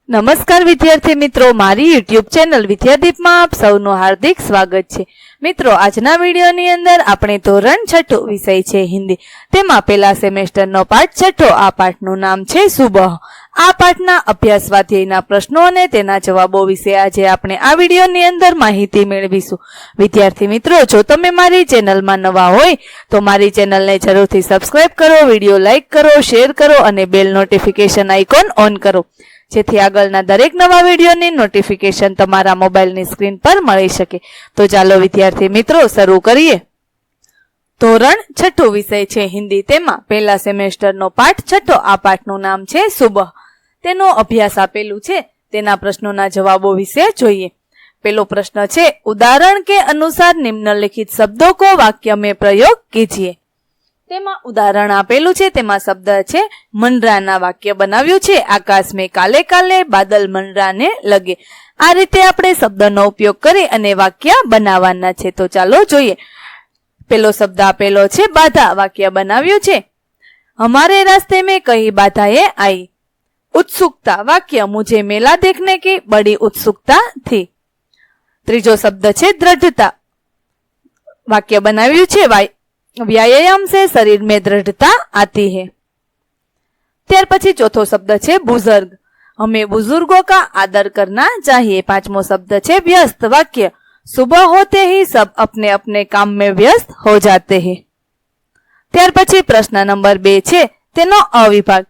નમસ્કાર વિદ્યાર્થી મિત્રો, મારી યુટ્યુબ ચેનલ વિદ્યાદીપમાં આપ સૌનું હાર્દિક સ્વાગત છે. મિત્રો, આજના વિડીયોની અંદર આપણે ધોરણ 6 વિષય છે હિન્દી, તેમાં પહેલા સેમેસ્ટરનો પાઠ 6. આ પાઠનું નામ છે સુબહ. આ પાઠના અભ્યાસ સ્વાધ્યાયના પ્રશ્નો અને તેના જવાબો વિશે આજે આપણે આ વિડીયોની અંદર માહિતી મેળવીશું. વિદ્યાર્થી મિત્રો, જો તમે મારી ચેનલમાં નવા હોય તો મારી ચેનલને જરૂરથી સબસ્ક્રાઇબ કરો, વિડીયો લાઇક કરો, શેર કરો અને બેલ નોટિફિકેશન આઇકોન ઓન કરો, જેથી આગળના દરેક નવા વિડીયોની નોટિફિકેશન તમારા મોબાઈલની સ્ક્રીન પર મળી શકે. તો ચાલો વિદ્યાર્થી મિત્રો શરૂ કરીએ. ધોરણ 6 વિષય છે હિન્દી, તેમાં પહેલા સેમેસ્ટરનો પાઠ 6. આ પાઠનું નામ છે સુબહ. તેનો અભ્યાસ આપેલું છે, તેના પ્રશ્નોના જવાબો વિશે જોઈએ. પહેલો પ્રશ્ન છે, ઉદાહરણ के अनुसार निम्नलिखित शब्दों को वाक्य में प्रयोग कीजिए. તેમાં ઉદાહરણ આપેલું છે, તેમાં શબ્દ છે મંડરાના. વાક્ય બનાવ્યું છે, આકાશ में કાલે કાલે બાદલ મંડરાને લગે. આ રીતે આપણે શબ્દનો ઉપયોગ કરી અને વાક્ય બનાવવાના છે. તો ચાલો જોઈએ. પેલો શબ્દ આપેલો છે બાધા. વાક્ય બનાવ્યું છે, हमारे रास्ते में कई बाधाएं आई. उत्सुकता. वाक्य, मुझे मेला देखने की बड़ी उत्सुकता थी. ત્રીજો શબ્દ છે દ્રઢતા. વાક્ય બનાવ્યું છે, व्यायाम से शरीर में दृढ़ता आती है. ત્યાર પછી ચોથો શબ્દ છે बुजुर्ग. हमें बुजुर्गों का आदर करना चाहिए. પાંચમો શબ્દ છે व्यस्त. वाक्य, सुबह होते ही सब अपने अपने काम में व्यस्त हो जाते हैं. ત્યાર પછી પ્રશ્ન નંબર 2 છે, તેનો અવિભાગ.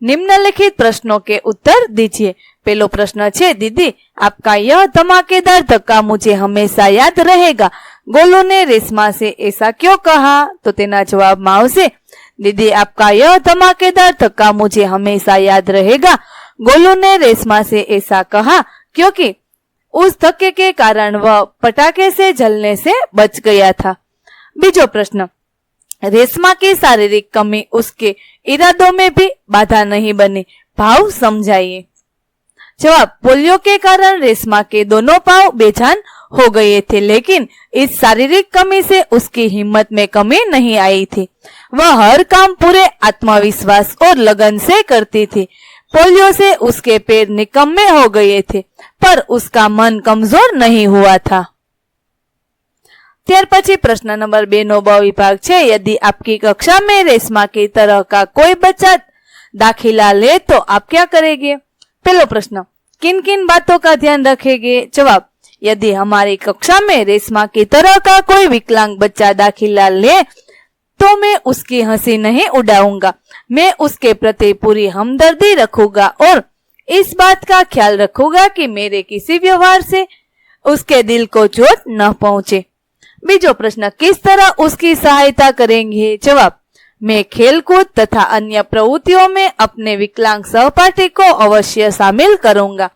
निम्नलिखित प्रश्नों के उत्तर दीजिए. पहलो प्रश्न है, दीदी आपका यह धमाकेदार धक्का मुझे हमेशा याद रहेगा. गोलू ने रेशमा से ऐसा क्यों कहा? तो तेना जवाब में आवशे, दीदी आपका यह धमाकेदार धक्का मुझे हमेशा याद रहेगा. गोलू ने रेशमा से ऐसा कहा क्योंकि उस धक्के के कारण वह पटाखे से जलने से बच गया था. बीजो प्रश्न, रेशमा की शारीरिक कमी उसके इरादों में भी बाधा नहीं बनी. भाव समझाइए. जवाब, पोलियो के कारण रेशमा के दोनों पांव बेजान हो गए थे, लेकिन इस शारीरिक कमी से उसकी हिम्मत में कमी नहीं आई थी. वह हर काम पूरे आत्मविश्वास और लगन से करती थी. पोलियो से उसके पैर निकम्मे हो गए थे, पर उसका मन कमजोर नहीं हुआ था. ત્યાર પછી પ્રશ્ન નંબર 2 નો બ વિભાગ છે, यदि आपकी कक्षा में रेशमा की तरह का कोई बच्चा दाखिला ले तो आप क्या करेंगे? पहलो प्रश्न, किन किन बातों का ध्यान रखेंगे? जवाब, यदि हमारी कक्षा में रेशमा की तरह का कोई विकलांग बच्चा दाखिला ले तो मैं उसकी हंसी नहीं उड़ाऊंगा. मैं उसके प्रति पूरी हमदर्दी रखूंगा और इस बात का ख्याल रखूंगा कि मेरे किसी व्यवहार से उसके दिल को चोट न पहुंचे. बीजो प्रश्न, किस तरह उसकी सहायता करेंगे? जवाब, मैं खेलकूद तथा अन्य प्रवृत्तियों में अपने विकलांग सहपाठी को अवश्य शामिल करूंगा.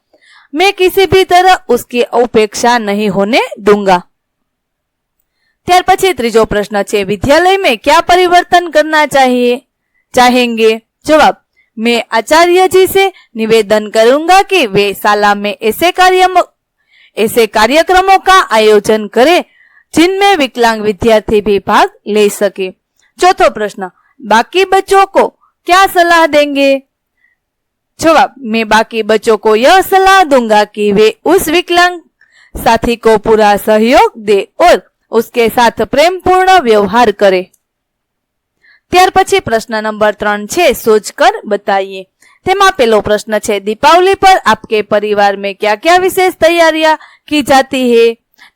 मैं किसी भी तरह उसकी उपेक्षा नहीं होने दूंगा. ત્યાર પછી ત્રીજો પ્રશ્ન છે, विद्यालय में क्या परिवर्तन करना चाहेंगे? जवाब, मैं आचार्य जी से निवेदन करूंगा कि वे शाला में ऐसे कार्यक्रमों का आयोजन करें जिनमें विकलांग विद्यार्थी भी भाग ले सके. चौथो प्रश्न, बाकी बच्चों को क्या सलाह देंगे? जवाब, मैं बाकी बच्चों को यह सलाह दूंगा कि वे उस विकलांग साथी को पूरा सहयोग दे और उसके साथ प्रेमपूर्ण व्यवहार करे. ત્યાર પછી પ્રશ્ન નંબર 3 છે, सोचकर बताइए. તેમાં પહેલો પ્રશ્ન છે, दीपावली पर आपके परिवार में क्या क्या विशेष तैयारियां की जाती है?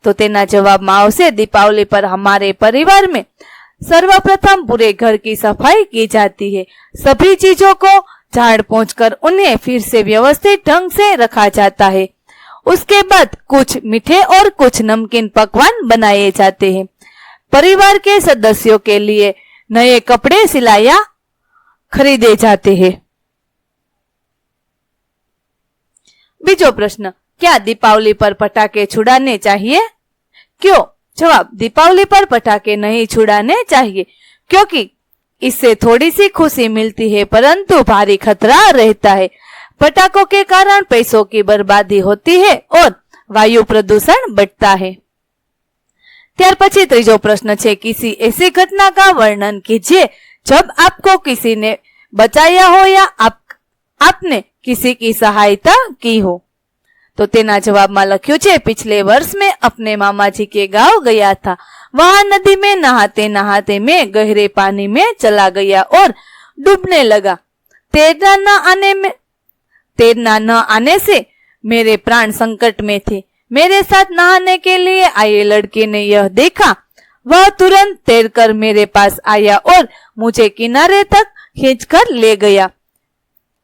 तो तेना जवाब में आवशे, दीपावली पर हमारे परिवार में सर्वप्रथम पूरे घर की सफाई की जाती है. सभी चीजों को झाड़ पोंछकर उन्हें फिर से व्यवस्थित ढंग से रखा जाता है. उसके बाद कुछ मीठे और कुछ नमकीन पकवान बनाए जाते हैं. परिवार के सदस्यों के लिए नए कपड़े सिलाया खरीदे जाते हैं. बीजो प्रश्न, क्या दीपावली पर पटाखे छुड़ाने चाहिए? क्यों? जवाब, दीपावली पर पटाखे नहीं छुड़ाने चाहिए क्योंकि इससे थोड़ी सी खुशी मिलती है परंतु भारी खतरा रहता है. पटाखों के कारण पैसों की बर्बादी होती है और वायु प्रदूषण बढ़ता है. ત્યાર પછી ત્રીજો પ્રશ્ન છે, किसी ऐसी घटना का वर्णन कीजिए जब आपको किसी ने बचाया हो या आपने किसी की सहायता की हो। तो तेना जवाबમાં લખ્યું છે, पिछले वर्ष में अपने मामा जी के गांव गया था। वहां नदी में नहाते नहाते मैं गहरे पानी में चला गया और डूबने लगा। तैरना न आने से मेरे प्राण संकट में थे। मेरे साथ नहाने के लिए आए लड़के ने यह देखा। वह तुरंत तैरकर मेरे पास आया और मुझे किनारे तक खींचकर ले गया।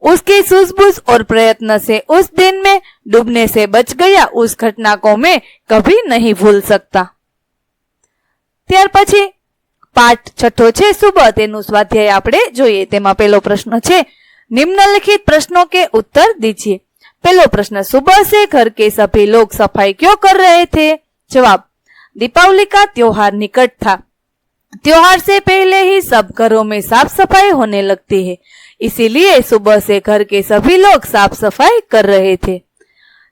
उसकी सूझबूझ और प्रयत्न से उस दिन में डूबने से बच गया। उस घटना को मैं कभी नहीं भूल सकता। ત્યાર પછી પાઠ છઠ્ઠો છે સુબહ, તેનું સ્વાધ્યાય આપણે જોઈએ। તેમાં પહેલો પ્રશ્ન છે, निम्नलिखित प्रश्नों के उत्तर दीजिए। पहलो प्रश्न, सुबह से घर के सभी लोग सफाई क्यों कर रहे थे? जवाब, दीपावली का त्योहार निकट था। त्योहार से पहले ही सब घरों में साफ सफाई होने लगती है, इसीलिए सुबह से घर के सभी लोग साफ सफाई कर रहे थे।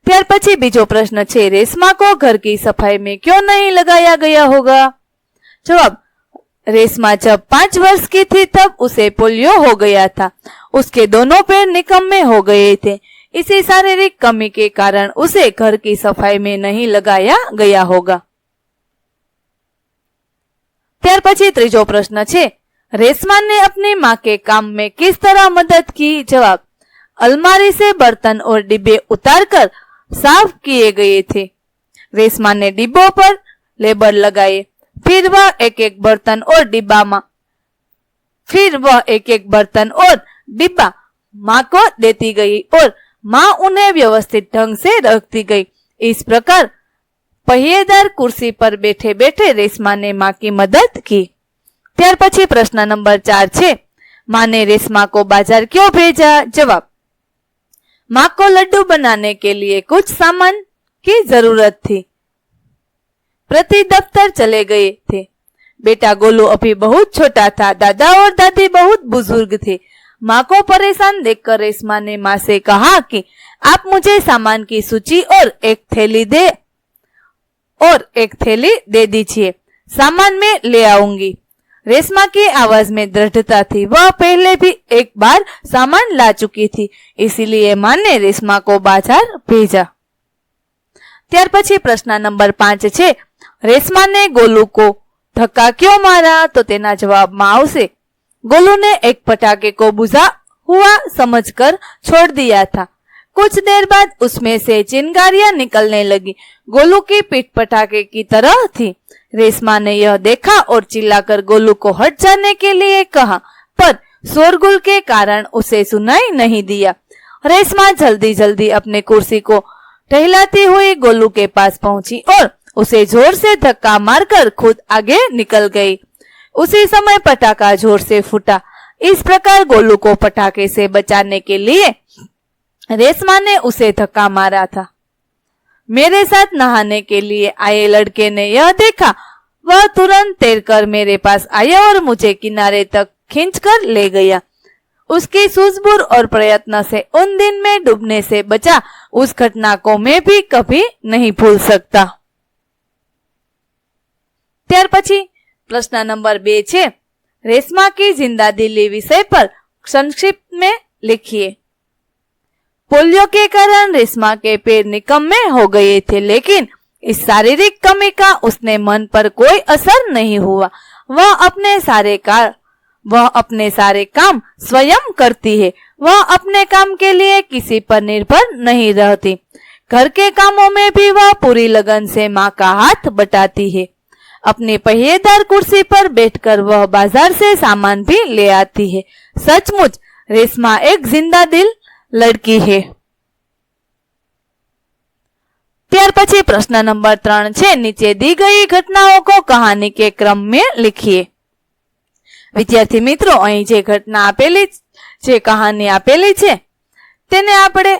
ત્યાર પછી બીજો પ્રશ્ન છે, रेशमा को घर की सफाई में क्यों नहीं लगाया गया होगा? जवाब, रेशमा जब 5 वर्ष की थी तब उसे पोलियो हो गया था। उसके दोनों पैर निकम्मे हो गए थे। इसी शारीरिक कमी के कारण उसे घर की सफाई में नहीं लगाया गया होगा। ત્યાર પછી ત્રીજો પ્રશ્ન છે, रेशमा ने अपनी माँ के काम में किस तरह मदद की? जवाब, अलमारी से बर्तन और डिब्बे उतारकर साफ किए गए थे। रेशमा ने डिब्बों पर लेबल लगाए, फिर वह एक एक बर्तन और डिब्बा माँ को देती गई और माँ उन्हें व्यवस्थित ढंग से रखती गई। इस प्रकार पहिएदार कुर्सी पर बैठे बैठे रेशमा ने माँ की मदद की। ત્યાર પછી પ્રશ્ન નંબર 4 છે, माँ ने रेशमा को बाजार क्यों भेजा? जवाब, माँ को लड्डू बनाने के लिए कुछ सामान की जरूरत थी। प्रति दफ्तर चले गए थे। बेटा गोलू अभी बहुत छोटा था। दादा और दादी बहुत बुजुर्ग थे। माँ को परेशान देखकर रेशमा ने माँ से कहा कि आप मुझे सामान की सूची और एक थैली दे दीजिए, सामान में ले आऊंगी। रेशमा की आवाज में दृढ़ता थी। वह पहले भी एक बार सामान ला चुकी थी, इसीलिए माँ ने रेशमा को बाजार भेजा। ત્યાર પછી પ્રશ્ન નંબર 5 છે, रेशमा ने गोलू को धक्का क्यों मारा? तो तेना जवाबમાં આવશે, गोलू ने एक पटाखे को बुझा हुआ समझकर छोड़ दिया था। कुछ देर बाद उसमें से चिंगारियां निकलने लगी। गोलू की पीठ पटाखे की तरह थी। रेशमा ने यह देखा और चिल्लाकर गोलू को हट जाने के लिए कहा, पर शोरगुल के कारण उसे सुनाई नहीं दिया। रेशमा जल्दी जल्दी अपने कुर्सी को टहलाती हुई गोलू के पास पहुंची और उसे जोर से धक्का मारकर खुद आगे निकल गई। उसी समय पटाखा जोर से फूटा। इस प्रकार गोलू को पटाखे से बचाने के लिए रेशमा ने उसे धक्का मारा था। मेरे साथ नहाने के लिए आए लड़के ने यह देखा। वह तुरंत तैरकर मेरे पास आया और मुझे किनारे तक खींचकर ले गया। उसकी सूझबूझ और प्रयत्न से उन दिन में डूबने से बचा। उस घटना को मैं भी कभी नहीं भूल सकता। ત્યાર પછી પ્રશ્ન નંબર 2 છે, रेशमा की जिंदा दिली विषय पर संक्षिप्त में लिखिए। पोलियो के कारण रेशमा के पैर निकम्मे हो गए थे, लेकिन इस शारीरिक कमी का उसने मन पर कोई असर नहीं हुआ। वह अपने सारे काम स्वयं करती है। वह अपने काम के लिए किसी पर निर्भर नहीं रहती। घर के कामों में भी वह पूरी लगन से माँ का हाथ बटाती है। अपनी पहिएदार कुर्सी पर बैठकर वह बाजार से सामान भी ले आती है। सचमुच रेशमा एक जिंदा दिल लड़की है। ત્યાર પછી પ્રશ્ન નંબર 3 છે, नीचे दी गई घटनाओं को कहानी के क्रम में लिखिए। વિદ્યાર્થી મિત્રો, અહીં જે ઘટના આપેલી છે, કહાની આપેલી છે, તેને આપણે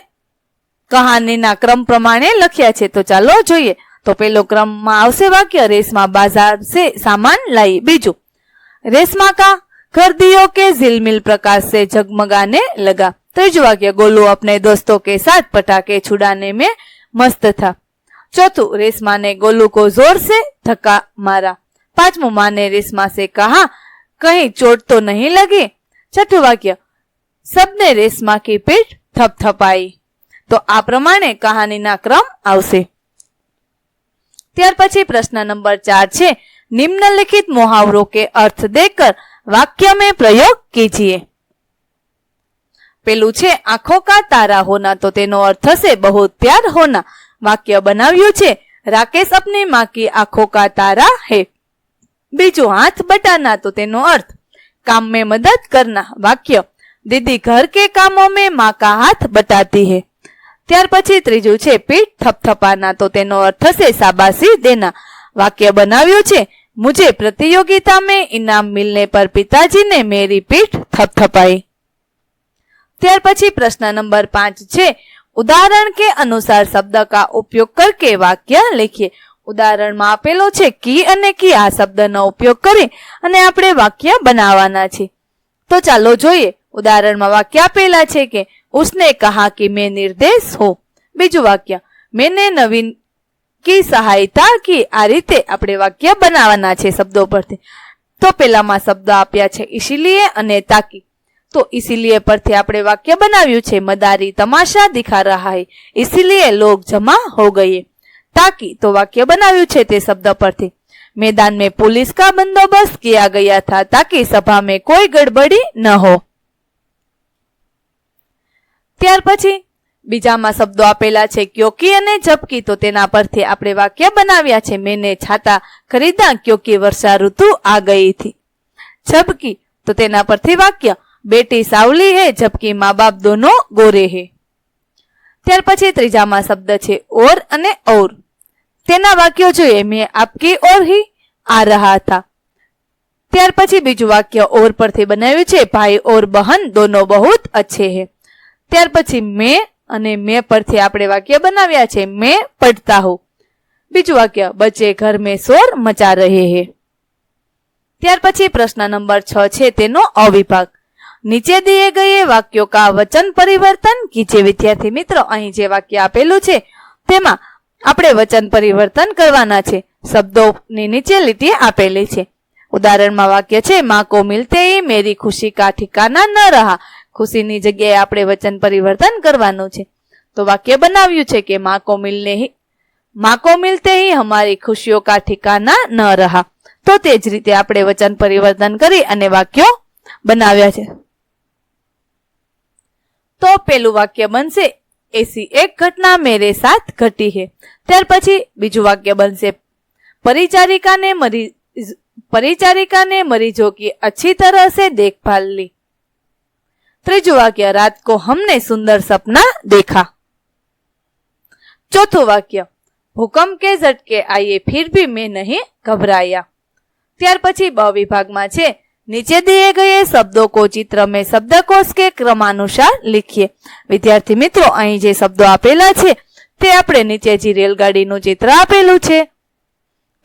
કહાનીના ક્રમ પ્રમાણે લખ્યા છે। તો ચાલો જોઈએ। તો પહેલો ક્રમમાં આવશે વાક્ય, रेशमा बाजार से सामान लाई। बीजू, रेशमा का घर दियों के झिलमिल प्रकाश से जगमगाने लगा। तीजू वाक्य, गोलू अपने दोस्तों के साथ पटाखे छुड़ाने में मस्त था। चौथू, रेशमा ने गोलू को जोर से धक्का मारा। पांचवू, माँ ने रेशमा से कहा, कहीं चोट तो नहीं लगी। छठू वाक्य, सबने रेशमा की पीठ થપથપાઈ. તો આ પ્રમાણે કહાનીના ક્રમ આવશે. ત્યાર પછી પ્રશ્ન નંબર 4 છે, निम्नलिखित मुहावरों के अर्थ देकर वाक्य में प्रयोग कीजिए. પેલું છે આંખો કા તારા હોના, તો તેનો અર્થ થશે बहुत प्यार होना. વાક્ય બનાવ્યું છે રાકેશ अपनी माँ की आंखों का तारा है. બીજું હાથ બટાના, તો તેનો અર્થ काम में मदद करना. વાક્ય दीदी घर के कामों में माँ का हाथ बटाती है. ત્યાર પછી ત્રીજું છે પીઠ થપથપાના, તો તેનો અર્થ થશે શાબાશી દેના. વાક્ય બનાવ્યું છે मुझे प्रतियोगिता में इनाम मिलने पर पिताजी ने मेरी पीठ थपथपाई. ત્યાર પછી પ્રશ્ન નંબર 5 છે, उदाहरण के अनुसार शब्द का उपयोग करके वाक्य लिखिए. ઉદાહરણમાં આપેલો છે કી અને કી આ શબ્દનો ઉપયોગ કરી અને આપણે વાક્ય બનાવવાના છે. તો ચાલો જોઈએ. ઉદાહરણમાં વાક્ય આપેલા છે કે उसने कहा कि मैं निर्देश हूं. બીજું વાક્ય मैंने नवीन की सहायता की. આ રીતે આપણે વાક્ય બનાવવાના છે શબ્દો પરથી. તો પેલામાં શબ્દ આપ્યા છે इसीलिए અને ताकि. तो इसीलिए પરથી આપણે વાક્ય બનાવ્યું છે मदारी तमाशा दिखा रहा है इसीलिए लोग जमा हो गए. ताकि तो वाक्य बनाव्યું છે તે શબ્દ પરથી मैदान में पुलिस का बंदोबस्त किया गया था ताकि सभा में कोई गड़बड़ी न हो. ત્યાર પછી બીજામાં શબ્દો આપેલા છે क्योंकि અને जबकि. તો તેના પરથી આપણે વાક્ય બનાવ્યા છે मैंने छाता खरीदा क्योंकि वर्षा ऋतु आ गई थी. जबकि તો તેના પરથી વાક્ય बेटी सावली है जबकि माँ बाप दोनों गोरे है. ત્યાર પછી ત્રીજામાં શબ્દ છે और અને और. તેના વાક્યો જોઈએ मैं आपकी ओर ही आ रहा था. ત્યાર પછી બીજું વાક્ય और પરથી બનાવ્યું છે भाई और बहन दोनों बहुत अच्छे हैं. ત્યાર પછી मैं અને मैं પરથી આપણે વાક્ય બનાવ્યા છે मैं पढ़ता हूँ. બીજું વાક્ય बच्चे घर में शोर मचा रहे हैं. ત્યાર પછી પ્રશ્ન નંબર 6 છે તેનો અવિભાગ. નીચે દિए गए वाक्यों का वचन परिवर्तन कीजिए. વિદ્યાર્થી મિત્રો અહીં જે વાક્ય આપેલું છે તેમાં આપણે વચન પરિવર્તન કરવાના છે. શબ્દોની નીચે લીટી આપેલી છે. ઉદાહરણમાં વાક્ય છે माँ को मिलते ही मेरी खुशी का ठिकाना न रहा. ખુશીની જગ્યાએ આપણે વચન પરિવર્તન કરવાનું છે. તો વાક્ય બનાવ્યું છે કે माँ को मिलते ही हमारी खुशियों का ठिकाना न रहा. તો તે જ રીતે આપણે વચન પરિવર્તન કરી અને વાક્યો બનાવ્યા છે. તો પેલું વાક્ય બનશે ऐसी एक घटना मेरे साथ घटी है. ત્યાર પછી બીજું વાક્ય બનશે परिचारिका ने मरीजों की अच्छी तरह से देखभाल ली. ત્રીજું વાક્ય रात को हमने सुंदर सपना देखा. ચોથું વાક્ય भूकंप के झटके आए फिर भी मैं नहीं घबराया. ત્યાર પછી બ વિભાગમાં છે नीचे दिए गए शब्दों को चित्र में शब्दकोश के क्रमानुसार लिखिए. વિદ્યાર્થી મિત્રો અહીં જે શબ્દો આપેલા છે તે આપણે નીચે જે રેલગાડીનું ચિત્ર આપેલું છે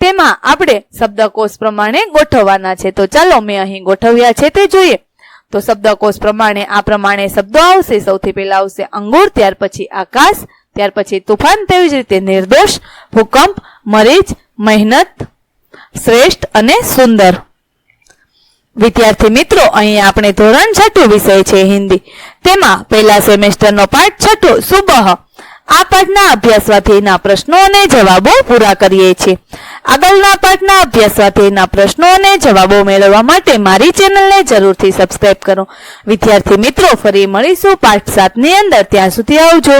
તેમાં આપણે શબ્દકોશ પ્રમાણે ગોઠવવાના છે. તો ચાલો મેં અહીં ગોઠવ્યા છે તે જોઈએ. તો શબ્દકોશ પ્રમાણે આ પ્રમાણે શબ્દો આવશે. સૌથી પહેલા આવશે અંગૂર, ત્યાર પછી આકાશ, ત્યાર પછી તુફાન, તેવી જ રીતે નિર્દોષ, ભૂકંપ, મરીચ, મહેનત, શ્રેષ્ઠ અને સુંદર. વિદ્યાર્થી મિત્રો અહીં આપણે ધોરણ 6 વિષય છે હિન્દી. તેમાં પહેલા સેમેસ્ટરનો પાઠ 6 સુબહ. આ પાઠના અભ્યાસ સ્વાધ્યાયના પ્રશ્નો અને જવાબો પૂરા કરીએ છીએ. આગળના પાઠના અભ્યાસ સ્વાધ્યાયના પ્રશ્નો અને જવાબો મેળવવા માટે મારી ચેનલને જરૂરથી સબસ્ક્રાઇબ કરો. વિદ્યાર્થી મિત્રો ફરી મળીશું પાઠ 7 ની અંદર. ત્યાં સુધી આવજો.